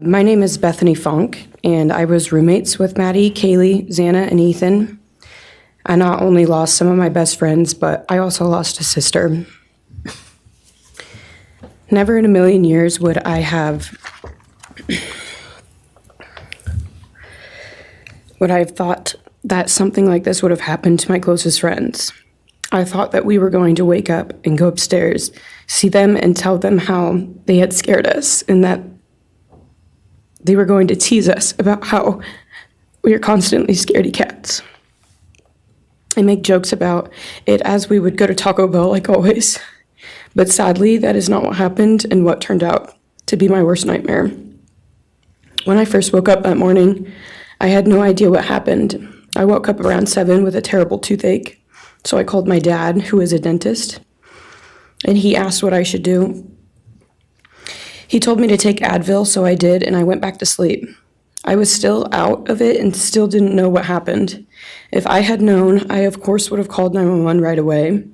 My name is Bethany Funke, and I was roommates with Maddie, Kaylee, Xana, and Ethan. I not only lost some of my best friends, but I also lost a sister. Never in a million years would I have thought that something like this would have happened to my closest friends. I thought that we were going to wake up and go upstairs, see them, and tell them how they had scared us, and that they were going to tease us about how we are constantly scaredy cats. I make jokes about it as we would go to Taco Bell like always. But sadly, that is not what happened and what turned out to be my worst nightmare. When I first woke up that morning, I had no idea what happened. I woke up around 7 with a terrible toothache, so I called my dad, who is a dentist, and he asked what I should do. He told me to take Advil, so I did, and I went back to sleep. I was still out of it and still didn't know what happened. If I had known, I of course would have called 911 right away.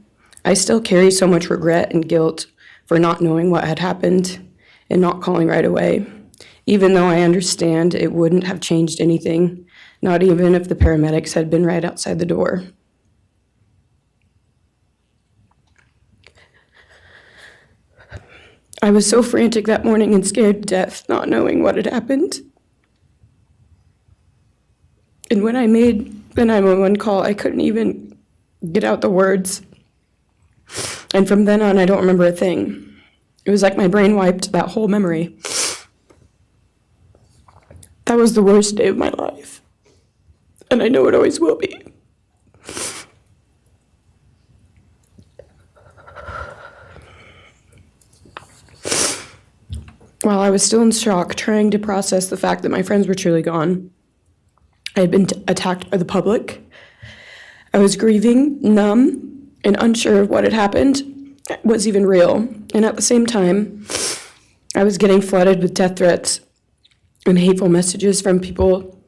I still carry so much regret and guilt for not knowing what had happened and not calling right away, even though I understand it wouldn't have changed anything, not even if the paramedics had been right outside the door. I was so frantic that morning and scared to death, not knowing what had happened. And when I made the 911 call, I couldn't even get out the words. And from then on, I don't remember a thing. It was like my brain wiped that whole memory. That was the worst day of my life. And I know it always will be. While I was still in shock, trying to process the fact that my friends were truly gone, I had been attacked by the public. I was grieving, numb, and unsure of what had happened was even real. And at the same time, I was getting flooded with death threats and hateful messages from people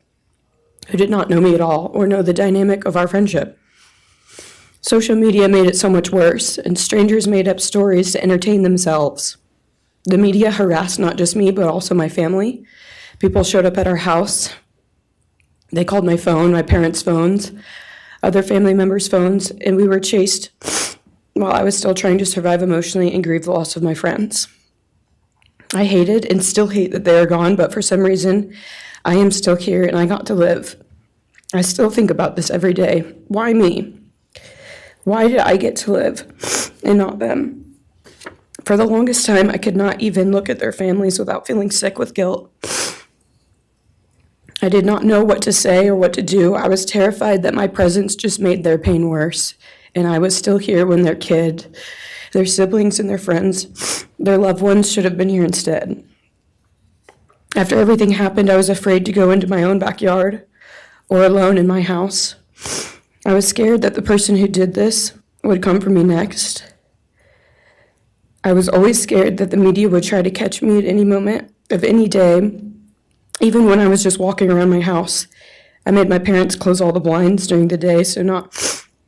who did not know me at all or know the dynamic of our friendship. Social media made it so much worse, and strangers made up stories to entertain themselves. The media harassed not just me, but also my family. People showed up at our house. They called my phone, my parents' phones, other family members' phones, and we were chased while I was still trying to survive emotionally and grieve the loss of my friends. I hated and still hate that they are gone, but for some reason, I am still here and I got to live. I still think about this every day. Why me? Why did I get to live and not them? For the longest time, I could not even look at their families without feeling sick with guilt. I did not know what to say or what to do. I was terrified that my presence just made their pain worse, and I was still here when their kid, their siblings, and their friends, their loved ones should have been here instead. After everything happened, I was afraid to go into my own backyard or alone in my house. I was scared that the person who did this would come for me next. I was always scared that the media would try to catch me at any moment of any day, even when I was just walking around my house. I made my parents close all the blinds during the day so no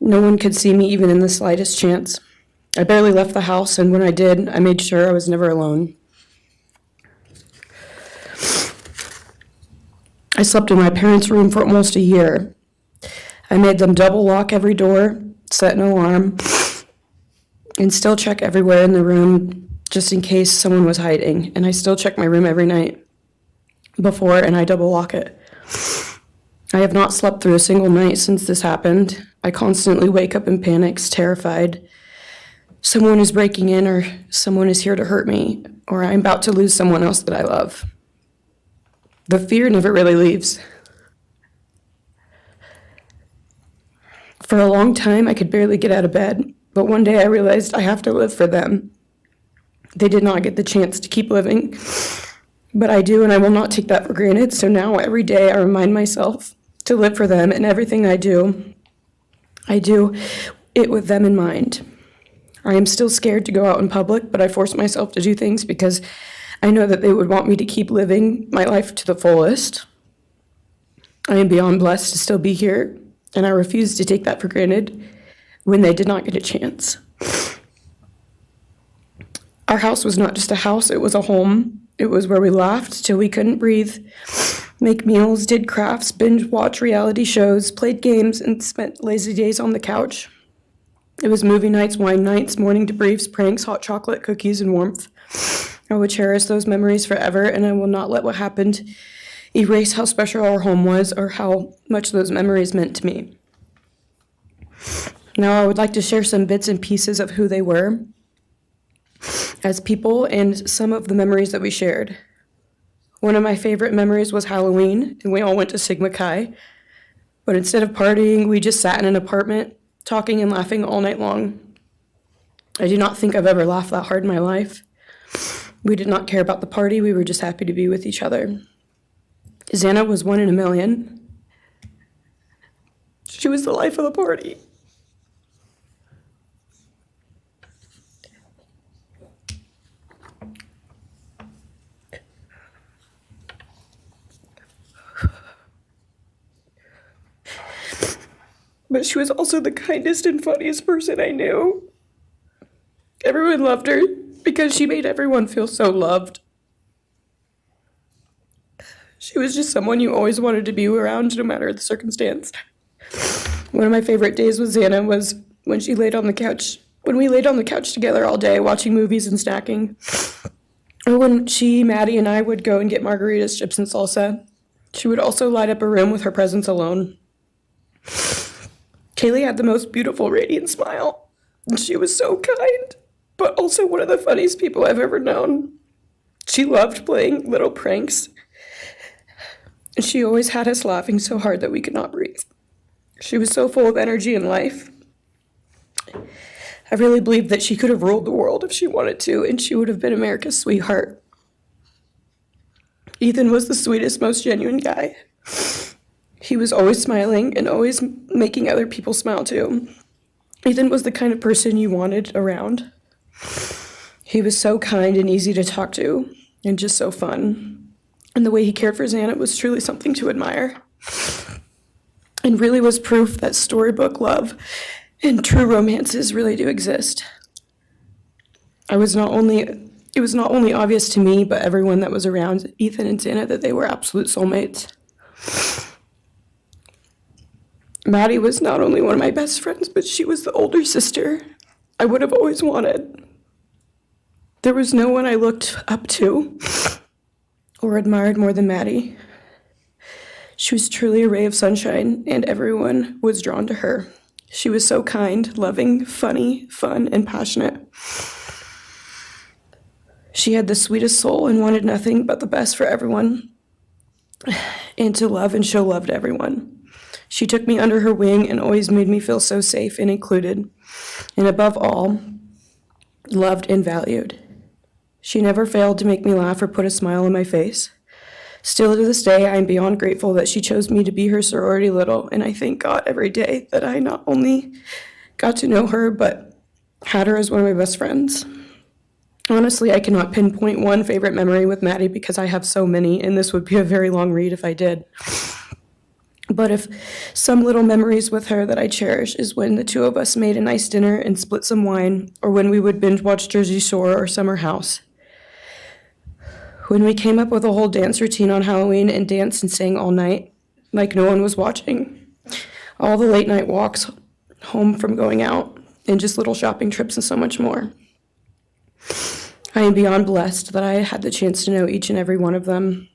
one could see me even in the slightest chance. I barely left the house, and when I did, I made sure I was never alone. I slept in my parents' room for almost a year. I made them double lock every door, set an alarm, and still check everywhere in the room just in case someone was hiding. And I still check my room every night before, and I double lock it. I have not slept through a single night since this happened. I constantly wake up in panics, terrified. Someone is breaking in, or someone is here to hurt me, or I'm about to lose someone else that I love. The fear never really leaves. For a long time, I could barely get out of bed. But one day I realized I have to live for them. They did not get the chance to keep living, but I do, and I will not take that for granted. So now every day I remind myself to live for them, and everything I do it with them in mind. I am still scared to go out in public, but I force myself to do things because I know that they would want me to keep living my life to the fullest. I am beyond blessed to still be here, and I refuse to take that for granted when they did not get a chance. Our house was not just a house, it was a home. It was where we laughed till we couldn't breathe, make meals, did crafts, binge watch reality shows, played games, and spent lazy days on the couch. It was movie nights, wine nights, morning debriefs, pranks, hot chocolate, cookies, and warmth. I would cherish those memories forever, and I will not let what happened erase how special our home was or how much those memories meant to me. Now I would like to share some bits and pieces of who they were as people and some of the memories that we shared. One of my favorite memories was Halloween, and we all went to Sigma Chi. But instead of partying, we just sat in an apartment, talking and laughing all night long. I do not think I've ever laughed that hard in my life. We did not care about the party, we were just happy to be with each other. Xana was 1 in a million. She was the life of the party. But she was also the kindest and funniest person I knew. Everyone loved her because she made everyone feel so loved. She was just someone you always wanted to be around, no matter the circumstance. One of my favorite days with Xana was when she laid on the couch, when we laid on the couch together all day watching movies and snacking. Or when she, Maddie, and I would go and get margaritas, chips, and salsa. She would also light up a room with her presence alone. Kaylee had the most beautiful, radiant smile. And she was so kind, but also one of the funniest people I've ever known. She loved playing little pranks. And she always had us laughing so hard that we could not breathe. She was so full of energy and life. I really believed that she could have ruled the world if she wanted to, and she would have been America's sweetheart. Ethan was the sweetest, most genuine guy. He was always smiling and always making other people smile too. Ethan was the kind of person you wanted around. He was so kind and easy to talk to, and just so fun. And the way he cared for Xana was truly something to admire. And really was proof that storybook love and true romances really do exist. It was not only obvious to me, but everyone that was around Ethan and Xana that they were absolute soulmates. Maddie was not only one of my best friends, but she was the older sister I would have always wanted. There was no one I looked up to or admired more than Maddie. She was truly a ray of sunshine, and everyone was drawn to her. She was so kind, loving, funny, fun, and passionate. She had the sweetest soul and wanted nothing but the best for everyone, and to love and show love to everyone. She took me under her wing and always made me feel so safe and included, and above all, loved and valued. She never failed to make me laugh or put a smile on my face. Still to this day, I am beyond grateful that she chose me to be her sorority little, and I thank God every day that I not only got to know her, but had her as one of my best friends. Honestly, I cannot pinpoint one favorite memory with Maddie because I have so many, and this would be a very long read if I did. But if some little memories with her that I cherish is when the two of us made a nice dinner and split some wine, or when we would binge watch Jersey Shore or Summer House. When we came up with a whole dance routine on Halloween and danced and sang all night, like no one was watching. All the late night walks home from going out, and just little shopping trips and so much more. I am beyond blessed that I had the chance to know each and every one of them.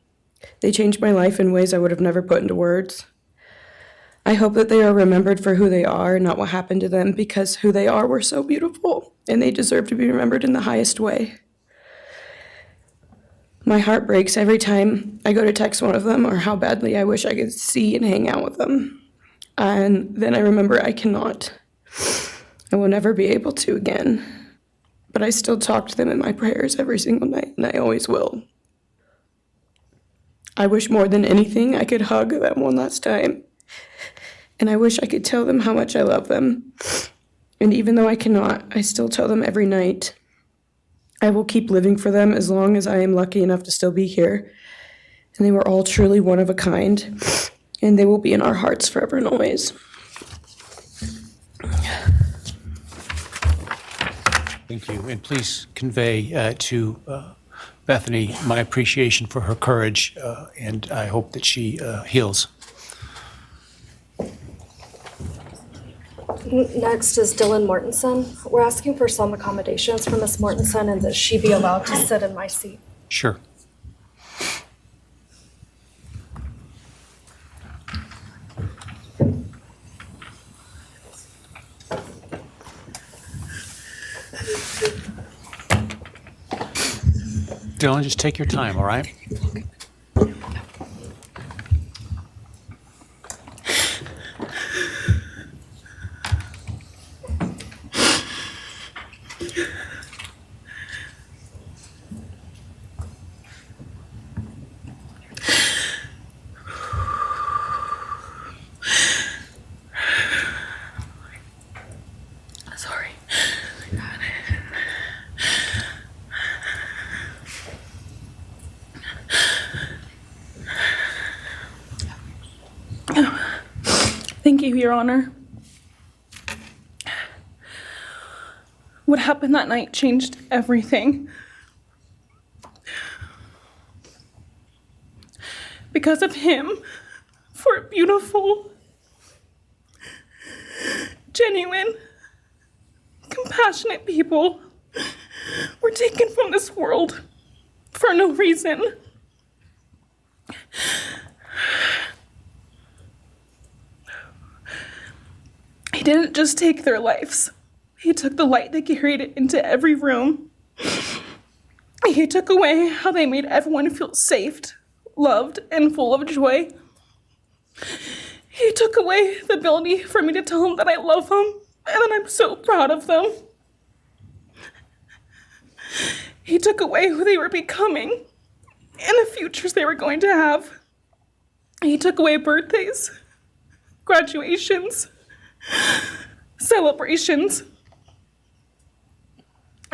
They changed my life in ways I would have never put into words. I hope that they are remembered for who they are, not what happened to them, because who they are were so beautiful, and they deserve to be remembered in the highest way. My heart breaks every time I go to text one of them or how badly I wish I could see and hang out with them. And then I remember I cannot. I will never be able to again. But I still talk to them in my prayers every single night, and I always will. I wish more than anything I could hug them one last time. And I wish I could tell them how much I love them. And even though I cannot, I still tell them every night. I will keep living for them as long as I am lucky enough to still be here. And they were all truly one of a kind. And they will be in our hearts forever and always. Thank you. And please convey to Bethany my appreciation for her courage, and I hope that she heals. Next is Dylan Mortensen. We're asking for some accommodations for Ms. Mortensen and that she be allowed to sit in my seat. Sure. Dylan, just take your time, all right? Sorry. Thank you, Your Honor. What happened that night changed everything. Because of him, four beautiful, genuine, compassionate people were taken from this world for no reason. He didn't just take their lives. He took the light they carried it into every room. He took away how they made everyone feel safe, loved, and full of joy. He took away the ability for me to tell them that I love them and that I'm so proud of them. He took away who they were becoming and the futures they were going to have. He took away birthdays, graduations, celebrations,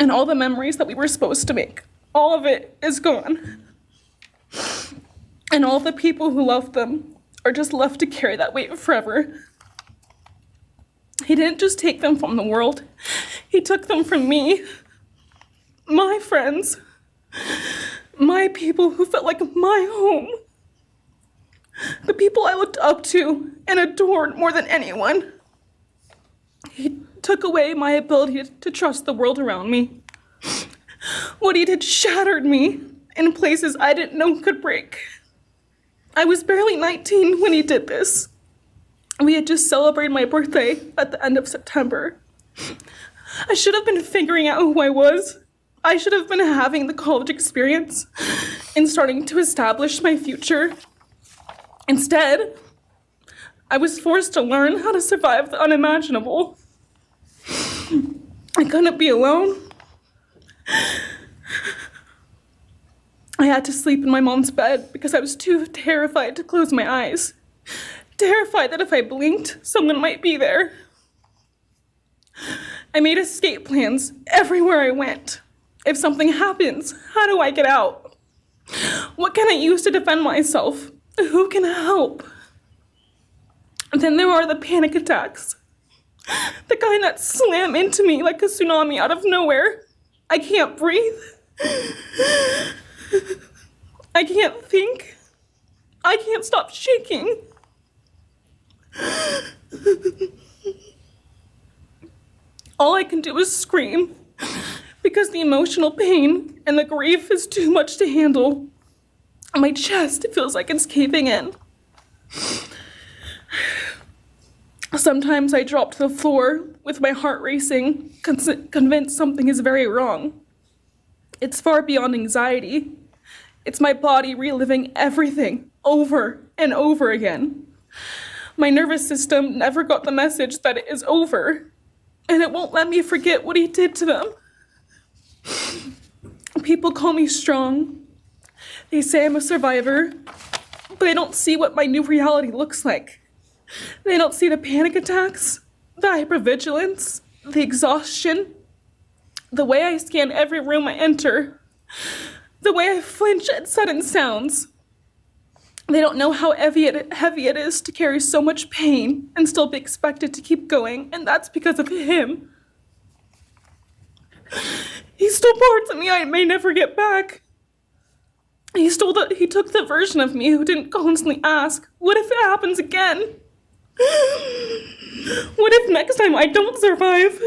and all the memories that we were supposed to make. All of it is gone. And all the people who loved them are just left to carry that weight forever. He didn't just take them from the world. He took them from me, my friends, my people who felt like my home, the people I looked up to and adored more than anyone. He took away my ability to trust the world around me. What he did shattered me in places I didn't know could break. I was barely 19 when he did this. We had just celebrated my birthday at the end of September. I should have been figuring out who I was. I should have been having the college experience and starting to establish my future. Instead, I was forced to learn how to survive the unimaginable. I couldn't be alone. I had to sleep in my mom's bed because I was too terrified to close my eyes. Terrified that if I blinked, someone might be there. I made escape plans everywhere I went. If something happens, how do I get out? What can I use to defend myself? Who can help? And then there are the panic attacks. The kind that slam into me like a tsunami out of nowhere. I can't breathe. I can't think. I can't stop shaking. All I can do is scream because the emotional pain and the grief is too much to handle. My chest feels like it's caving in. Sometimes I drop to the floor with my heart racing, convinced something is very wrong. It's far beyond anxiety. It's my body reliving everything over and over again. My nervous system never got the message that it is over, and it won't let me forget what he did to them. People call me strong. They say I'm a survivor, but they don't see what my new reality looks like. They don't see the panic attacks, the hypervigilance, the exhaustion, the way I scan every room I enter, the way I flinch at sudden sounds. They don't know how heavy it is to carry so much pain and still be expected to keep going, and that's because of him. He stole parts of me I may never get back. He took the version of me who didn't constantly ask, what if it happens again? What if next time I don't survive?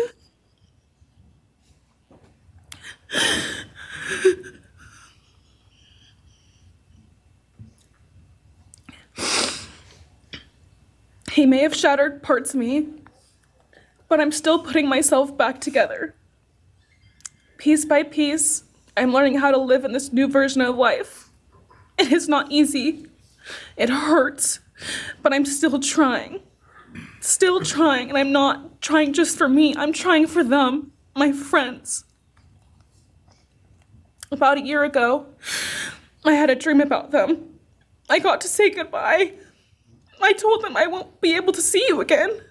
He may have shattered parts of me, but I'm still putting myself back together. Piece by piece, I'm learning how to live in this new version of life. It is not easy. It hurts, but I'm still trying. Still trying, and I'm not trying just for me. I'm trying for them, my friends. About a year ago, I had a dream about them. I got to say goodbye. I told them I won't be able to see you again,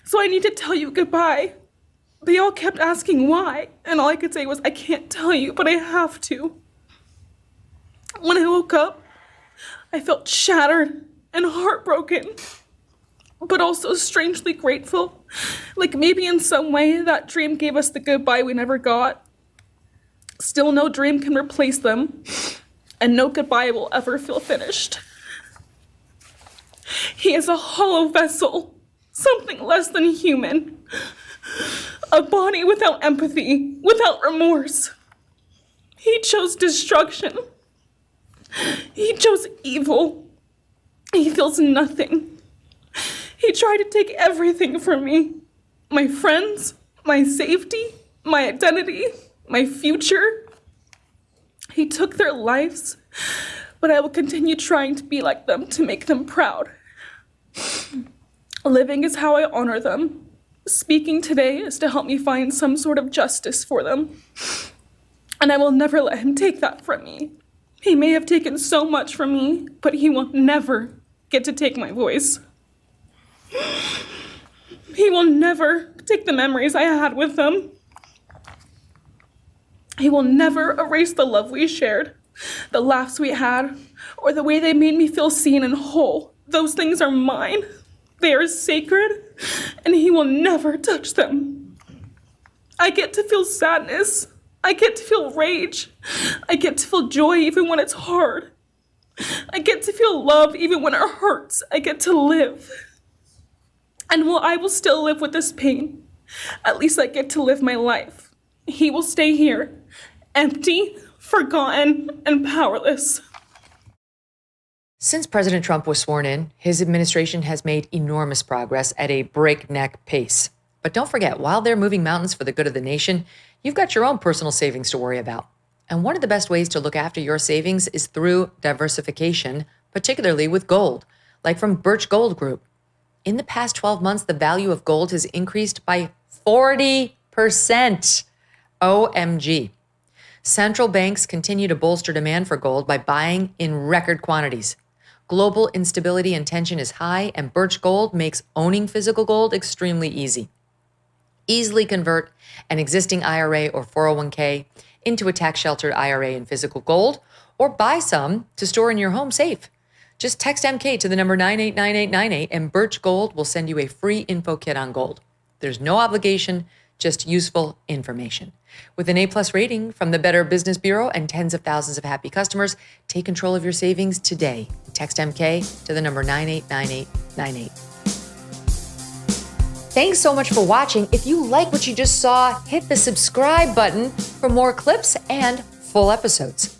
so I need to tell you goodbye. They all kept asking why, and all I could say was, I can't tell you, but I have to. When I woke up, I felt shattered and heartbroken, but also strangely grateful. Like maybe in some way that dream gave us the goodbye we never got. Still, no dream can replace them, and no goodbye will ever feel finished. He is a hollow vessel, something less than human. A body without empathy, without remorse. He chose destruction. He chose evil. He feels nothing. He tried to take everything from me. My friends, my safety, my identity, my future. He took their lives, but I will continue trying to be like them, to make them proud. Living is how I honor them. Speaking today is to help me find some sort of justice for them. And I will never let him take that from me. He may have taken so much from me, but he will never get to take my voice. He will never take the memories I had with them. He will never erase the love we shared, the laughs we had, or the way they made me feel seen and whole. Those things are mine. They are sacred, and he will never touch them. I get to feel sadness. I get to feel rage. I get to feel joy even when it's hard. I get to feel love even when it hurts. I get to live. And while I will still live with this pain, at least I get to live my life. He will stay here, empty, forgotten, and powerless. Since President Trump was sworn in, his administration has made enormous progress at a breakneck pace. But don't forget, while they're moving mountains for the good of the nation, you've got your own personal savings to worry about. And one of the best ways to look after your savings is through diversification, particularly with gold, like from Birch Gold Group. In the past 12 months, the value of gold has increased by 40%. OMG. Central banks continue to bolster demand for gold by buying in record quantities. Global instability and tension is high, and Birch Gold makes owning physical gold extremely easy. Easily convert an existing IRA or 401k into a tax-sheltered IRA in physical gold, or buy some to store in your home safe. Just text MK to the number 989898, and Birch Gold will send you a free info kit on gold. There's no obligation, just useful information. With an A+ rating from the Better Business Bureau and tens of thousands of happy customers, take control of your savings today. Text MK to the number 989898. Thanks so much for watching. If you like what you just saw, hit the subscribe button for more clips and full episodes.